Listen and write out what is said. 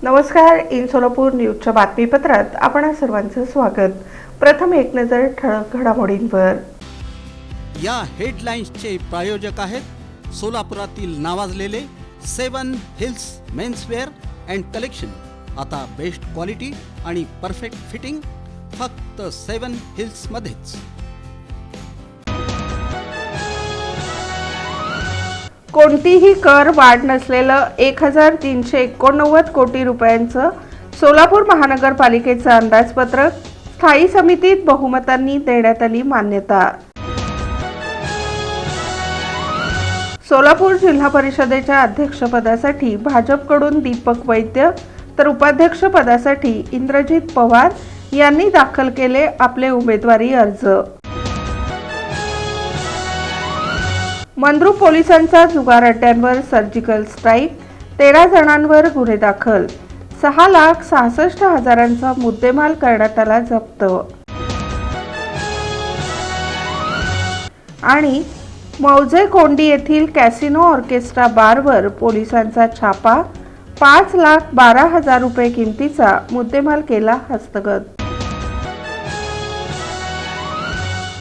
नमस्कार. इन सोलापूर न्यूजच्या बातमीपत्रात आपण सर्वांचं स्वागत. प्रथम एक नजर ठळक घडामोडींवर. या हेडलाईन्सचे प्रायोजक आहेत सोलापुरातील नावाजलेले 7 हिल्स मेन्सवेअर अँड कलेक्शन. आता बेस्ट क्वालिटी आणि परफेक्ट फिटिंग फक्त 7 हिल्स मध्येच. कोणतीही कर वाढ नसलेलं 1389 कोटी रुपयांचं सोलापूर महानगरपालिकेचं अंदाजपत्रक स्थायी समितीत बहुमतांनी देण्यात आली मान्यता. सोलापूर जिल्हा परिषदेच्या अध्यक्षपदासाठी भाजपकडून दीपक वैद्य तर उपाध्यक्षपदासाठी इंद्रजित पवार यांनी दाखल केले आपले उमेदवारी अर्ज. मंद्रुप पोलिसांचा जुगार अड्ड्यांवर सर्जिकल स्ट्राईक, 13 जणांवर गुन्हे दाखल, 6,66,000चा मुद्देमाल करण्यात आला जप्त. आणि मौजे कोंडी येथील कॅसिनो ऑर्केस्ट्रा बारवर पोलिसांचा छापा, 5,12,000 रुपये किमतीचा मुद्देमाल केला हस्तगत.